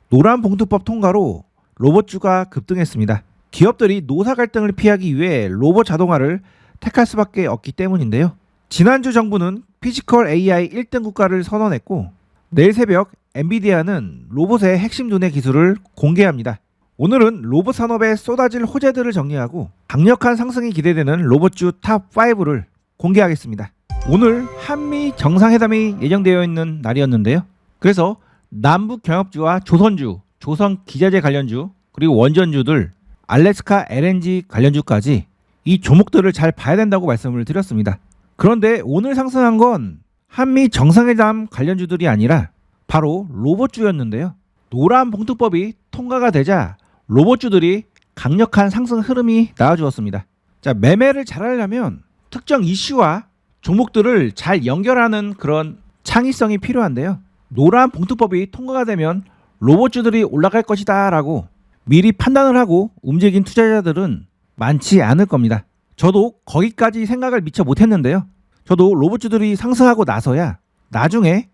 노란 봉투법 통과로 로봇주가 급등했습니다. 기업들이 노사 갈등을 피하기 위해 로봇 자동화를 택할 수밖에 없기 때문인데요. 지난주 정부는 피지컬 AI 1등 국가를 선언했고 내일 새벽 엔비디아는 로봇의 핵심 두뇌 기술을 공개합니다. 오늘은 로봇 산업에 쏟아질 호재들을 정리하고 강력한 상승이 기대되는 로봇주 탑5를 공개하겠습니다. 오늘 한미 정상회담이 예정되어 있는 날이었는데요. 그래서 남북 경협주와 조선주, 조선 기자재 관련주, 그리고 원전주들, 알래스카 LNG 관련주까지 이 종목들을 잘 봐야 된다고 말씀을 드렸습니다. 그런데 오늘 상승한 건 한미 정상회담 관련주들이 아니라 바로 로봇주였는데요. 노란 봉투법이 통과가 되자 로봇주들이 강력한 상승 흐름이 나와주었습니다. 자, 매매를 잘하려면 특정 이슈와 종목들을 잘 연결하는 그런 창의성이 필요한데요. 노란 봉투법이 통과가 되면 로봇주들이 올라갈 것이다 라고 미리 판단을 하고 움직인 투자자들은 많지 않을 겁니다. 저도 거기까지 생각을 미처 못했는데요. 저도 로봇주들이 상승하고 나서야 나중에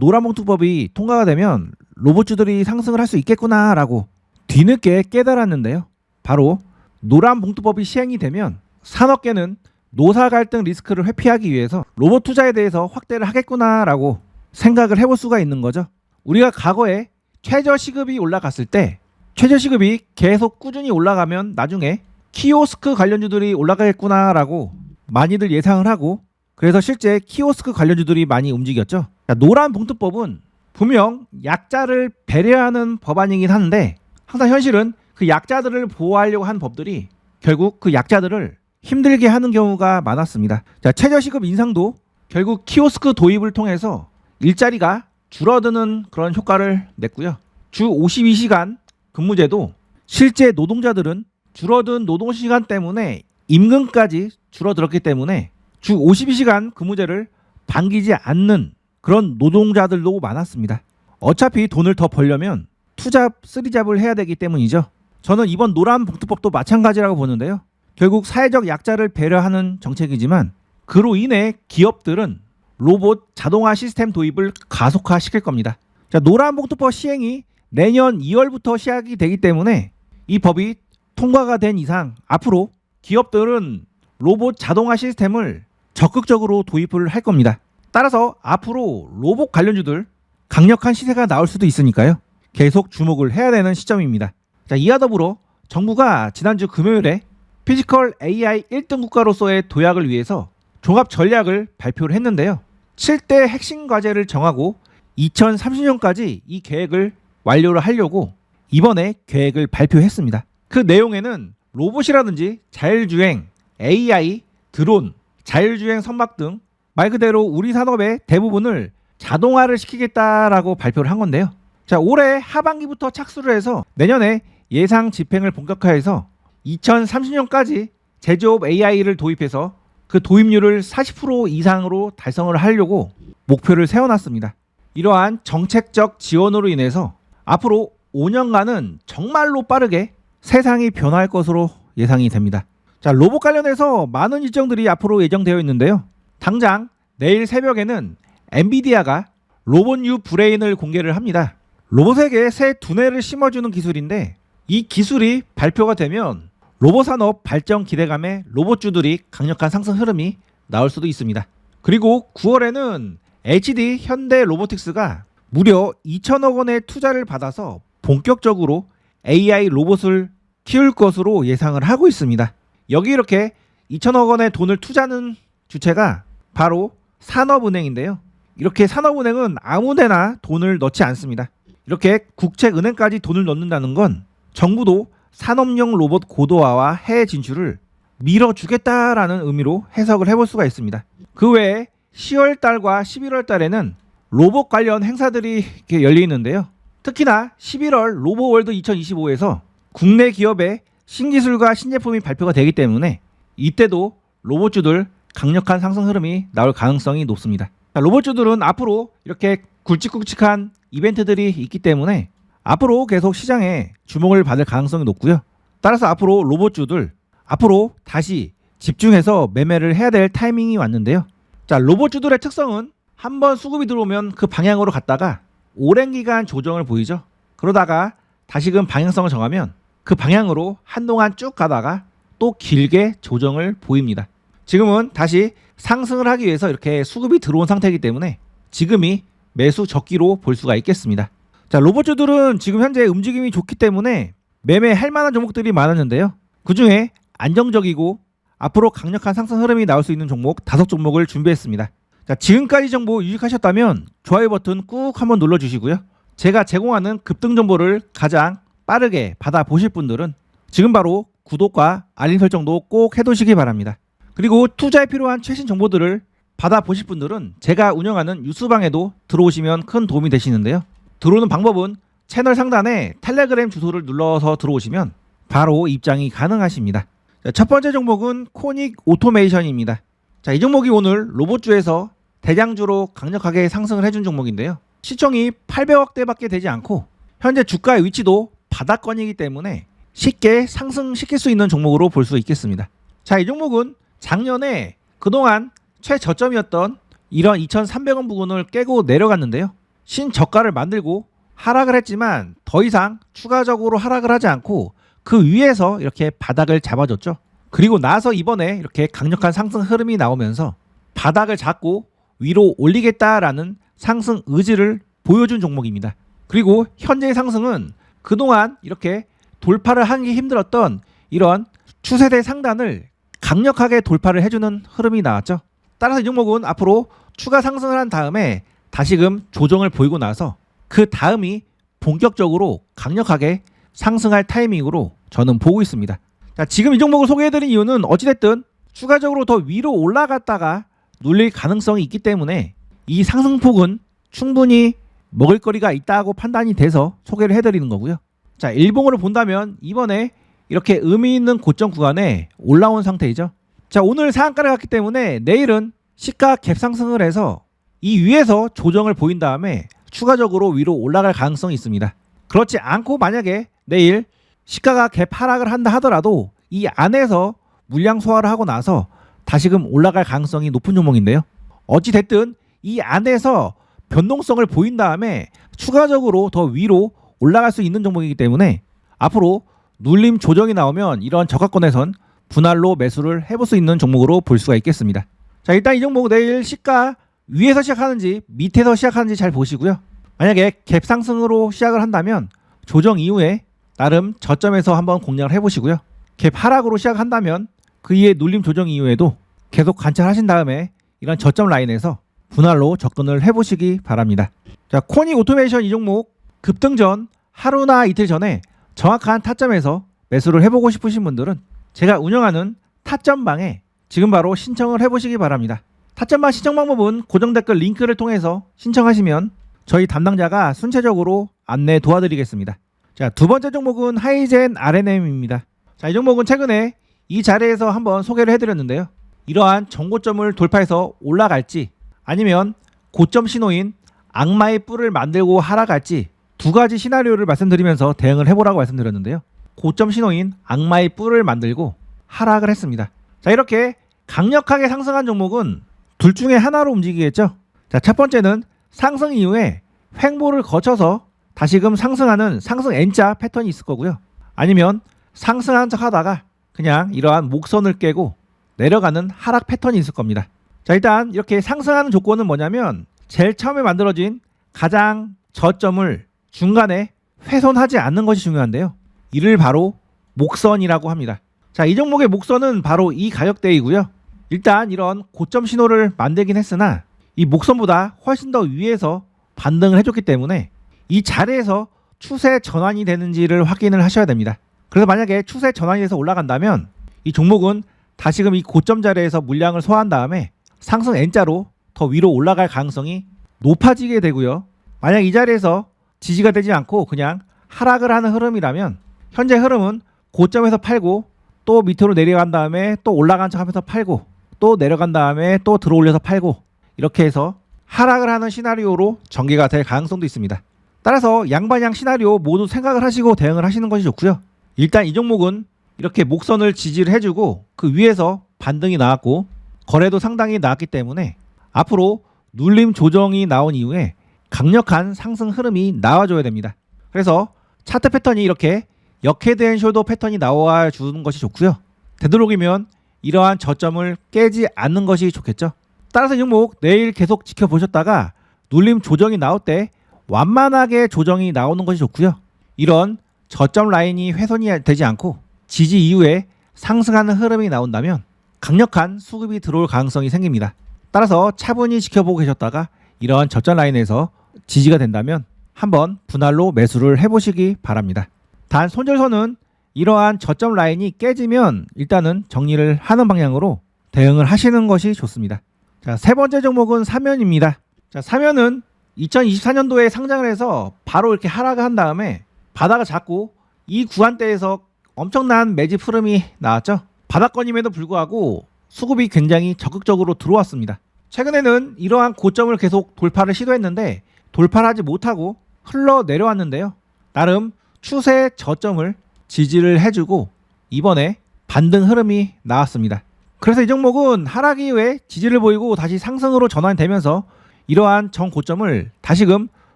노란 봉투법이 통과가 되면 로봇주들이 상승을 할 수 있겠구나 라고 뒤늦게 깨달았는데요. 바로 노란 봉투법이 시행이 되면 산업계는 노사 갈등 리스크를 회피하기 위해서 로봇 투자에 대해서 확대를 하겠구나 라고 생각을 해볼 수가 있는 거죠. 우리가 과거에 최저시급이 올라갔을 때 최저시급이 계속 꾸준히 올라가면 나중에 키오스크 관련주들이 올라가겠구나 라고 많이들 예상을 하고 그래서 실제 키오스크 관련주들이 많이 움직였죠. 노란 봉투법은 분명 약자를 배려하는 법안이긴 한데 항상 현실은 그 약자들을 보호하려고 한 법들이 결국 그 약자들을 힘들게 하는 경우가 많았습니다. 자, 최저시급 인상도 결국 키오스크 도입을 통해서 일자리가 줄어드는 그런 효과를 냈고요. 주 52시간 근무제도 실제 노동자들은 줄어든 노동시간 때문에 임금까지 줄어들었기 때문에 주 52시간 근무제를 반기지 않는 그런 노동자들도 많았습니다. 어차피 돈을 더 벌려면 투잡, 쓰리잡을 해야 되기 때문이죠. 저는 이번 노란 봉투법도 마찬가지라고 보는데요. 결국 사회적 약자를 배려하는 정책이지만 그로 인해 기업들은 로봇 자동화 시스템 도입을 가속화시킬 겁니다. 자, 노란 봉투법 시행이 내년 2월부터 시작이 되기 때문에 이 법이 통과가 된 이상 앞으로 기업들은 로봇 자동화 시스템을 적극적으로 도입을 할 겁니다. 따라서 앞으로 로봇 관련주들 강력한 시세가 나올 수도 있으니까요. 계속 주목을 해야 되는 시점입니다. 자, 이와 더불어 정부가 지난주 금요일에 피지컬 AI 1등 국가로서의 도약을 위해서 종합 전략을 발표를 했는데요. 7대 핵심 과제를 정하고 2030년까지 이 계획을 완료를 하려고 이번에 계획을 발표했습니다. 그 내용에는 로봇이라든지 자율주행, AI, 드론, 자율주행 선박 등 말 그대로 우리 산업의 대부분을 자동화를 시키겠다라고 발표를 한 건데요. 자, 올해 하반기부터 착수를 해서 내년에 예상 집행을 본격화해서 2030년까지 제조업 AI를 도입해서 그 도입률을 40% 이상으로 달성을 하려고 목표를 세워놨습니다. 이러한 정책적 지원으로 인해서 앞으로 5년간은 정말로 빠르게 세상이 변화할 것으로 예상이 됩니다. 자, 로봇 관련해서 많은 일정들이 앞으로 예정되어 있는데요. 당장 내일 새벽에는 엔비디아가 로봇 U 브레인을 공개를 합니다. 로봇에게 새 두뇌를 심어주는 기술인데 이 기술이 발표가 되면 로봇 산업 발전 기대감에 로봇주들이 강력한 상승 흐름이 나올 수도 있습니다. 그리고 9월에는 HD 현대 로보틱스가 무려 2천억 원의 투자를 받아서 본격적으로 AI 로봇을 키울 것으로 예상을 하고 있습니다. 여기 이렇게 2천억 원의 돈을 투자하는 주체가 바로 산업은행인데요. 이렇게 산업은행은 아무데나 돈을 넣지 않습니다. 이렇게 국책은행까지 돈을 넣는다는 건 정부도 산업용 로봇 고도화와 해외 진출을 밀어주겠다라는 의미로 해석을 해볼 수가 있습니다. 그 외에 10월 달과 11월 달에는 로봇 관련 행사들이 이렇게 열리는데요. 특히나 11월 로보월드 2025에서 국내 기업의 신기술과 신제품이 발표가 되기 때문에 이때도 로봇주들 강력한 상승 흐름이 나올 가능성이 높습니다. 로봇주들은 앞으로 이렇게 굵직굵직한 이벤트들이 있기 때문에 앞으로 계속 시장에 주목을 받을 가능성이 높고요. 따라서 앞으로 로봇주들 앞으로 다시 집중해서 매매를 해야 될 타이밍이 왔는데요. 자, 로봇주들의 특성은 한번 수급이 들어오면 그 방향으로 갔다가 오랜 기간 조정을 보이죠. 그러다가 다시금 방향성을 정하면 그 방향으로 한동안 쭉 가다가 또 길게 조정을 보입니다. 지금은 다시 상승을 하기 위해서 이렇게 수급이 들어온 상태이기 때문에 지금이 매수 적기로 볼 수가 있겠습니다. 자, 로봇주들은 지금 현재 움직임이 좋기 때문에 매매할 만한 종목들이 많았는데요. 그 중에 안정적이고 앞으로 강력한 상승 흐름이 나올 수 있는 종목 5종목을 준비했습니다. 자, 지금까지 정보 유익하셨다면 좋아요 버튼 꾹 한번 눌러주시고요. 제가 제공하는 급등 정보를 가장 빠르게 받아보실 분들은 지금 바로 구독과 알림 설정도 꼭 해두시기 바랍니다. 그리고 투자에 필요한 최신 정보들을 받아보실 분들은 제가 운영하는 뉴스방에도 들어오시면 큰 도움이 되시는데요. 들어오는 방법은 채널 상단에 텔레그램 주소를 눌러서 들어오시면 바로 입장이 가능하십니다. 자, 첫 번째 종목은 코닉 오토메이션입니다. 자, 이 종목이 오늘 로봇주에서 대장주로 강력하게 상승을 해준 종목인데요. 시총이 800억대밖에 되지 않고 현재 주가의 위치도 바닥권이기 때문에 쉽게 상승시킬 수 있는 종목으로 볼 수 있겠습니다. 자, 이 종목은 작년에 그동안 최저점이었던 이런 2,300원 부근을 깨고 내려갔는데요. 신저가를 만들고 하락을 했지만 더 이상 추가적으로 하락을 하지 않고 그 위에서 이렇게 바닥을 잡아줬죠. 그리고 나서 이번에 이렇게 강력한 상승 흐름이 나오면서 바닥을 잡고 위로 올리겠다라는 상승 의지를 보여준 종목입니다. 그리고 현재의 상승은 그동안 이렇게 돌파를 하기 힘들었던 이런 추세대 상단을 강력하게 돌파를 해주는 흐름이 나왔죠. 따라서 이 종목은 앞으로 추가 상승을 한 다음에 다시금 조정을 보이고 나서 그 다음이 본격적으로 강력하게 상승할 타이밍으로 저는 보고 있습니다. 자, 지금 이 종목을 소개해드린 이유는 어찌됐든 추가적으로 더 위로 올라갔다가 눌릴 가능성이 있기 때문에 이 상승폭은 충분히 먹을거리가 있다고 판단이 돼서 소개를 해드리는 거고요. 자, 일봉으로 본다면 이번에 이렇게 의미 있는 고점 구간에 올라온 상태이죠. 자, 오늘 상한가를 갔기 때문에 내일은 시가 갭 상승을 해서 이 위에서 조정을 보인 다음에 추가적으로 위로 올라갈 가능성이 있습니다. 그렇지 않고 만약에 내일 시가가 갭 하락을 한다 하더라도 이 안에서 물량 소화를 하고 나서 다시금 올라갈 가능성이 높은 종목인데요. 어찌됐든 이 안에서 변동성을 보인 다음에 추가적으로 더 위로 올라갈 수 있는 종목이기 때문에 앞으로 눌림 조정이 나오면 이런 저가권에선 분할로 매수를 해볼 수 있는 종목으로 볼 수가 있겠습니다. 자, 일단 이 종목 내일 시가 위에서 시작하는지 밑에서 시작하는지 잘 보시고요. 만약에 갭 상승으로 시작을 한다면 조정 이후에 나름 저점에서 한번 공략을 해보시고요. 갭 하락으로 시작한다면 그 이후에 눌림 조정 이후에도 계속 관찰하신 다음에 이런 저점 라인에서 분할로 접근을 해보시기 바랍니다. 자, 코닉 오토메이션 이 종목 급등 전 하루나 이틀 전에 정확한 타점에서 매수를 해보고 싶으신 분들은 제가 운영하는 타점방에 지금 바로 신청을 해보시기 바랍니다. 타점방 신청 방법은 고정 댓글 링크를 통해서 신청하시면 저희 담당자가 순차적으로 안내 도와드리겠습니다. 자, 두 번째 종목은 하이젠 RNM입니다. 자, 이 종목은 최근에 이 자리에서 한번 소개를 해드렸는데요. 이러한 정고점을 돌파해서 올라갈지 아니면 고점 신호인 악마의 뿔을 만들고 하락할지 두 가지 시나리오를 말씀드리면서 대응을 해보라고 말씀드렸는데요. 고점 신호인 악마의 뿔을 만들고 하락을 했습니다. 자, 이렇게 강력하게 상승한 종목은 둘 중에 하나로 움직이겠죠. 자, 첫 번째는 상승 이후에 횡보를 거쳐서 다시금 상승하는 상승 N자 패턴이 있을 거고요. 아니면 상승한 척 하다가 그냥 이러한 목선을 깨고 내려가는 하락 패턴이 있을 겁니다. 자, 일단 이렇게 상승하는 조건은 뭐냐면 제일 처음에 만들어진 가장 저점을 중간에 훼손하지 않는 것이 중요한데요. 이를 바로 목선이라고 합니다. 자, 이 종목의 목선은 바로 이 가격대이고요. 일단 이런 고점 신호를 만들긴 했으나 이 목선보다 훨씬 더 위에서 반등을 해줬기 때문에 이 자리에서 추세 전환이 되는지를 확인을 하셔야 됩니다. 그래서 만약에 추세 전환이 돼서 올라간다면 이 종목은 다시금 이 고점 자리에서 물량을 소화한 다음에 상승 N자로 더 위로 올라갈 가능성이 높아지게 되고요. 만약 이 자리에서 지지가 되지 않고 그냥 하락을 하는 흐름이라면 현재 흐름은 고점에서 팔고 또 밑으로 내려간 다음에 또 올라간 척 하면서 팔고 또 내려간 다음에 또 들어올려서 팔고 이렇게 해서 하락을 하는 시나리오로 전개가 될 가능성도 있습니다. 따라서 양방향 시나리오 모두 생각을 하시고 대응을 하시는 것이 좋고요. 일단 이 종목은 이렇게 목선을 지지를 해주고 그 위에서 반등이 나왔고 거래도 상당히 나왔기 때문에 앞으로 눌림 조정이 나온 이후에 강력한 상승 흐름이 나와줘야 됩니다. 그래서 차트 패턴이 이렇게 역헤드앤숄더 패턴이 나와 주는 것이 좋고요. 되도록이면 이러한 저점을 깨지 않는 것이 좋겠죠. 따라서 이 종목 내일 계속 지켜보셨다가 눌림 조정이 나올 때 완만하게 조정이 나오는 것이 좋고요. 이런 저점 라인이 훼손이 되지 않고 지지 이후에 상승하는 흐름이 나온다면 강력한 수급이 들어올 가능성이 생깁니다. 따라서 차분히 지켜보고 계셨다가 이러한 저점 라인에서 지지가 된다면 한번 분할로 매수를 해보시기 바랍니다. 단 손절선은 이러한 저점 라인이 깨지면 일단은 정리를 하는 방향으로 대응을 하시는 것이 좋습니다. 자, 세 번째 종목은 사면입니다. 자, 사면은 2024년도에 상장을 해서 바로 이렇게 하락을 한 다음에 바닥을 잡고 이 구간대에서 엄청난 매집 흐름이 나왔죠. 바닥권임에도 불구하고 수급이 굉장히 적극적으로 들어왔습니다. 최근에는 이러한 고점을 계속 돌파를 시도했는데 돌파를 하지 못하고 흘러 내려왔는데요. 나름 추세 저점을 지지를 해주고 이번에 반등 흐름이 나왔습니다. 그래서 이 종목은 하락 이후에 지지를 보이고 다시 상승으로 전환되면서 이러한 정고점을 다시금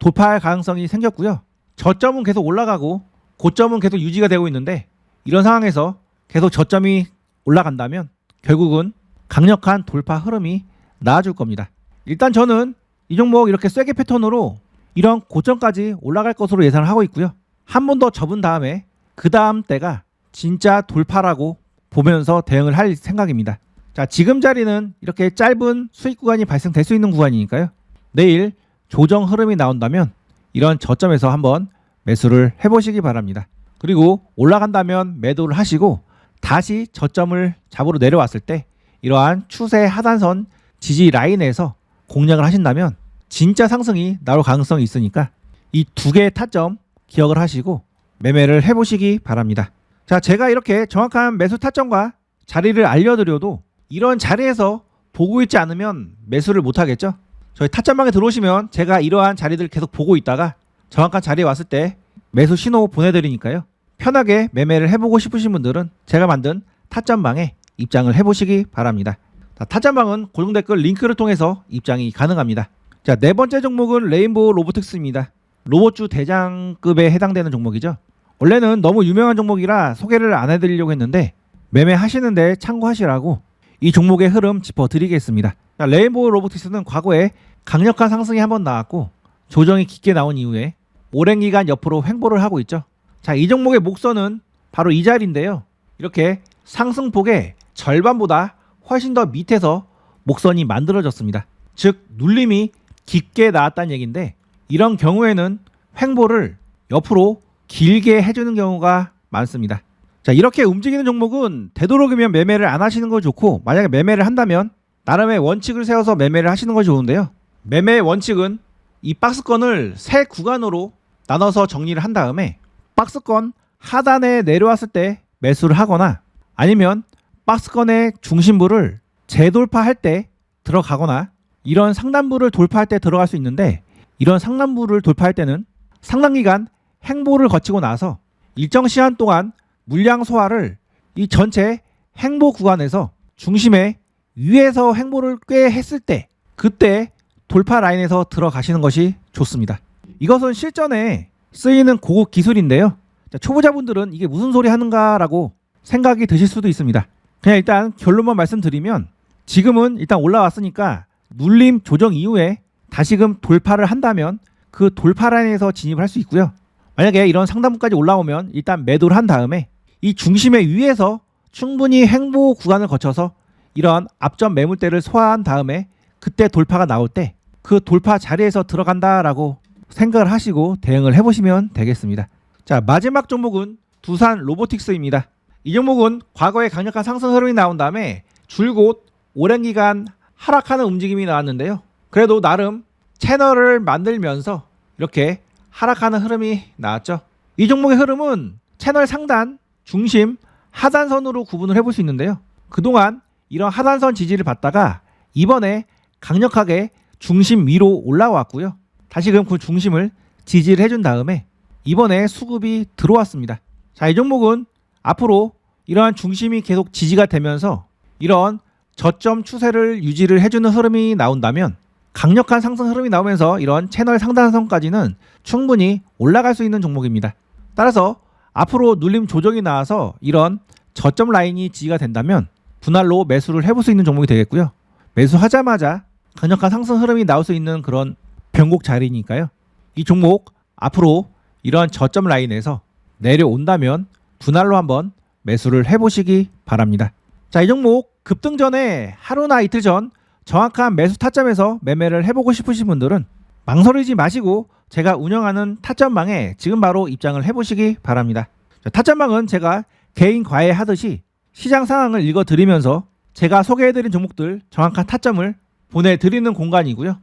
돌파할 가능성이 생겼고요. 저점은 계속 올라가고 고점은 계속 유지가 되고 있는데 이런 상황에서 계속 저점이 올라간다면 결국은 강력한 돌파 흐름이 나와줄 겁니다. 일단 저는 이 종목 이렇게 쐐기 패턴으로 이런 고점까지 올라갈 것으로 예상을 하고 있고요. 한 번 더 접은 다음에 그 다음 때가 진짜 돌파라고 보면서 대응을 할 생각입니다. 자, 지금 자리는 이렇게 짧은 수익 구간이 발생될 수 있는 구간이니까요. 내일 조정 흐름이 나온다면 이런 저점에서 한번 매수를 해보시기 바랍니다. 그리고 올라간다면 매도를 하시고 다시 저점을 잡으러 내려왔을 때 이러한 추세 하단선 지지 라인에서 공략을 하신다면 진짜 상승이 나올 가능성이 있으니까 이 두 개의 타점 기억을 하시고 매매를 해보시기 바랍니다. 자, 제가 이렇게 정확한 매수 타점과 자리를 알려드려도 이런 자리에서 보고 있지 않으면 매수를 못하겠죠. 저희 타점방에 들어오시면 제가 이러한 자리들 계속 보고 있다가 정확한 자리에 왔을 때 매수 신호 보내드리니까요. 편하게 매매를 해보고 싶으신 분들은 제가 만든 타점방에 입장을 해보시기 바랍니다. 자, 타점방은 고정 댓글 링크를 통해서 입장이 가능합니다. 자, 네 번째 종목은 레인보우 로보틱스입니다. 로봇주 대장급에 해당되는 종목이죠. 원래는 너무 유명한 종목이라 소개를 안 해드리려고 했는데 매매하시는데 참고하시라고 이 종목의 흐름 짚어드리겠습니다. 자, 레인보우 로보틱스는 과거에 강력한 상승이 한번 나왔고 조정이 깊게 나온 이후에 오랜 기간 옆으로 횡보를 하고 있죠. 자, 이 종목의 목선은 바로 이 자리인데요. 이렇게 상승폭의 절반보다 훨씬 더 밑에서 목선이 만들어졌습니다. 즉 눌림이 깊게 나왔다는 얘기인데 이런 경우에는 횡보를 옆으로 길게 해주는 경우가 많습니다. 자, 이렇게 움직이는 종목은 되도록이면 매매를 안 하시는 거 좋고 만약에 매매를 한다면 나름의 원칙을 세워서 매매를 하시는 거 좋은데요. 매매의 원칙은 이 박스권을 세 구간으로 나눠서 정리를 한 다음에 박스권 하단에 내려왔을 때 매수를 하거나 아니면 박스권의 중심부를 재돌파할 때 들어가거나 이런 상단부를 돌파할 때 들어갈 수 있는데 이런 상단부를 돌파할 때는 상당 기간 횡보를 거치고 나서 일정 시간 동안 물량 소화를 이 전체 횡보 구간에서 중심에 위에서 횡보를 꽤 했을 때 그때 돌파 라인에서 들어가시는 것이 좋습니다. 이것은 실전에 쓰이는 고급 기술인데요. 자, 초보자분들은 이게 무슨 소리 하는가라고 생각이 드실 수도 있습니다. 그냥 일단 결론만 말씀드리면 지금은 일단 올라왔으니까 눌림 조정 이후에 다시금 돌파를 한다면 그 돌파 라인에서 진입을 할 수 있고요. 만약에 이런 상단부까지 올라오면 일단 매도를 한 다음에 이 중심의 위에서 충분히 횡보 구간을 거쳐서 이런 앞전 매물대를 소화한 다음에 그때 돌파가 나올 때 그 돌파 자리에서 들어간다라고 생각을 하시고 대응을 해보시면 되겠습니다. 자, 마지막 종목은 두산 로보틱스입니다. 이 종목은 과거에 강력한 상승 흐름이 나온 다음에 줄곧 오랜 기간 하락하는 움직임이 나왔는데요. 그래도 나름 채널을 만들면서 이렇게 하락하는 흐름이 나왔죠. 이 종목의 흐름은 채널 상단, 중심, 하단선으로 구분을 해볼 수 있는데요. 그동안 이런 하단선 지지를 받다가 이번에 강력하게 중심 위로 올라왔고요. 다시금 그 중심을 지지를 해준 다음에 이번에 수급이 들어왔습니다. 자, 이 종목은 앞으로 이러한 중심이 계속 지지가 되면서 이런 저점 추세를 유지를 해주는 흐름이 나온다면 강력한 상승 흐름이 나오면서 이런 채널 상단선까지는 충분히 올라갈 수 있는 종목입니다. 따라서 앞으로 눌림 조정이 나와서 이런 저점 라인이 지지가 된다면 분할로 매수를 해볼 수 있는 종목이 되겠고요. 매수하자마자 강력한 상승 흐름이 나올 수 있는 그런 변곡 자리니까요. 이 종목 앞으로 이런 저점 라인에서 내려온다면 분할로 한번 매수를 해보시기 바랍니다. 자, 이 종목 급등 전에 하루나 이틀 전 정확한 매수 타점에서 매매를 해보고 싶으신 분들은 망설이지 마시고 제가 운영하는 타점방에 지금 바로 입장을 해보시기 바랍니다. 자, 타점방은 제가 개인 과외하듯이 시장 상황을 읽어드리면서 제가 소개해드린 종목들 정확한 타점을 보내드리는 공간이고요.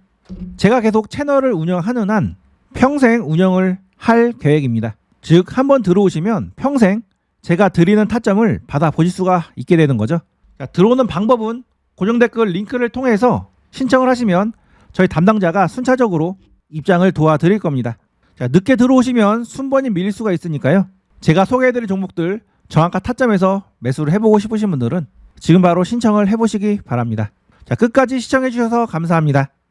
제가 계속 채널을 운영하는 한 평생 운영을 할 계획입니다. 즉 한번 들어오시면 평생 제가 드리는 타점을 받아보실 수가 있게 되는 거죠. 자, 들어오는 방법은 고정 댓글 링크를 통해서 신청을 하시면 저희 담당자가 순차적으로 입장을 도와드릴 겁니다. 자, 늦게 들어오시면 순번이 밀릴 수가 있으니까요. 제가 소개해드릴 종목들 정확한 타점에서 매수를 해보고 싶으신 분들은 지금 바로 신청을 해보시기 바랍니다. 자, 끝까지 시청해주셔서 감사합니다.